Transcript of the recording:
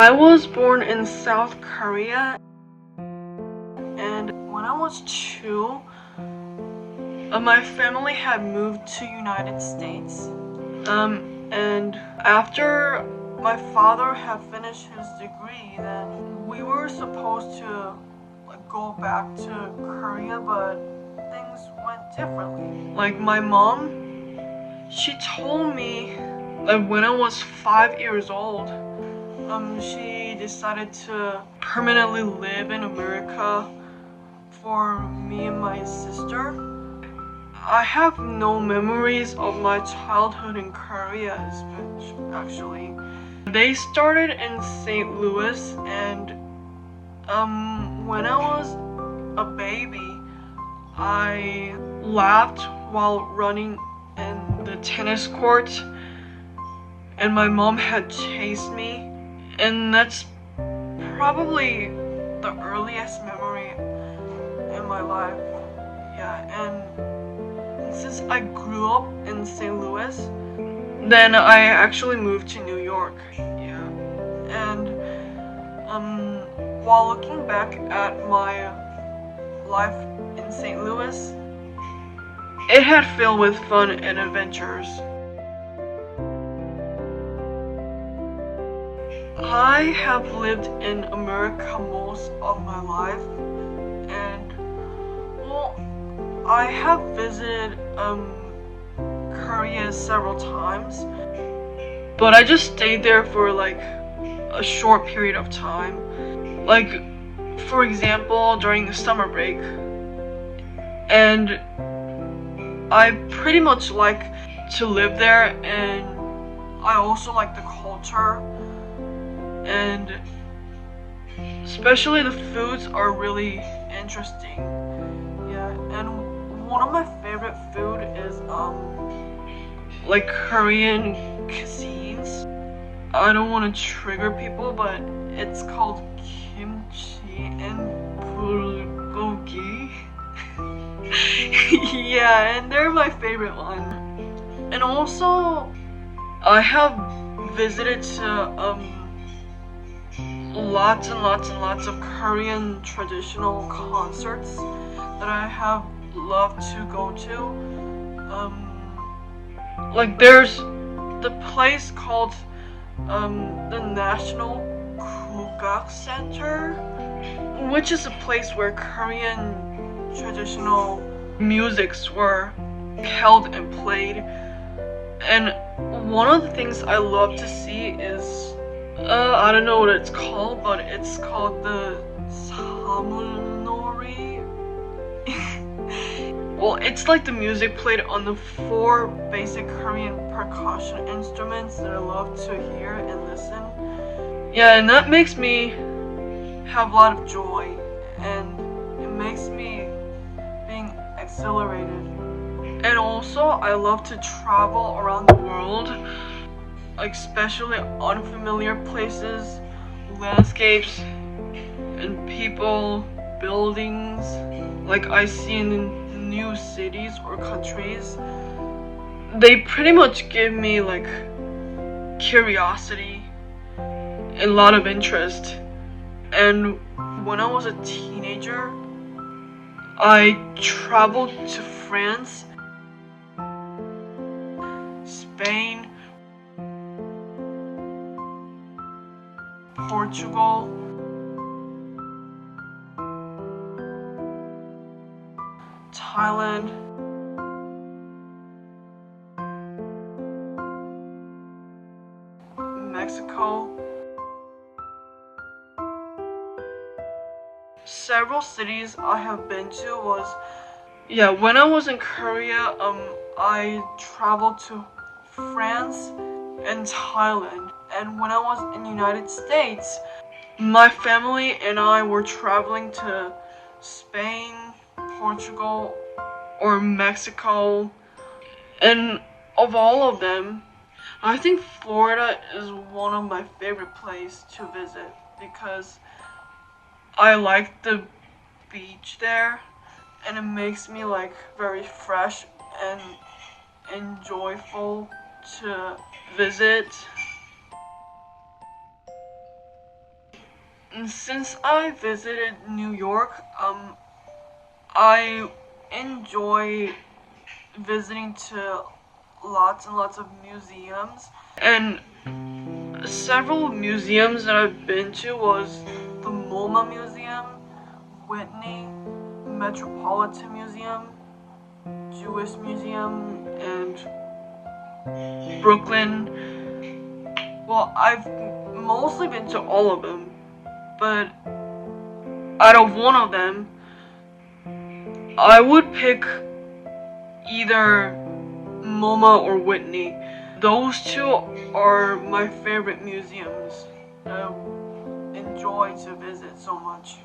I was born in South Korea, and when I was 2, my family had moved to United States. And after my father had finished his degree, then we were supposed to go back to Korea, but things went differently. Like my mom, she told me that when I was 5 years old, she decided to permanently live in America for me and my sister. I have no memories of my childhood in Korea, actually. They started in St. Louis, and when I was a baby, I laughed while running in the tennis court, and my mom had chased me, and that's probably the earliest memory in my life. Yeah, and since I grew up in St. Louis, then I actually moved to New York. Yeah, and while looking back at my life in St. Louis, it had filled with fun and adventures. I have lived in America most of my life, and well, I have visited Korea several times, but I just stayed there for like a short period of time. Like, for example, during the summer break. And I pretty much like to live there, and I also like the culture, and especially the foods are really interesting. Yeah, and one of my favorite food is like Korean cuisines. I don't want to trigger people, but it's called kimchi and bulgogi. Yeah, and they're my favorite one. And also, I have visited to lots and lots and lots of Korean traditional concerts that I have loved to go to. Like there's the place called the National Kugak Center, which is a place where Korean traditional musics were held and played. And one of the things I love to see is I don't know what it's called, but it's called the Samunori. Well, it's like the music played on the 4 basic Korean percussion instruments that I love to hear and listen. Yeah, and that makes me have a lot of joy, and it makes me being exhilarated. And also, I love to travel around the world, especially unfamiliar places, landscapes, and people, buildings, like I see in new cities or countries. They pretty much give me like curiosity and a lot of interest. And when I was a teenager, I traveled to France, Spain, Portugal, Thailand, Mexico. Several cities I have been to was, yeah, when I was in Korea, I traveled to France and Thailand. And when I was in the United States, my family and I were traveling to Spain, Portugal, or Mexico. And of all of them, I think Florida is one of my favorite places to visit because I like the beach there, and it makes me like very fresh and joyful to visit. Since I visited New York, I enjoy visiting to lots and lots of museums, and several museums that I've been to was the MoMA Museum, Whitney, Metropolitan Museum, Jewish Museum, and Brooklyn. Well, I've mostly been to all of them, but out of one of them, I would pick either MoMA or Whitney. Those two are my favorite museums. I enjoy to visit so much.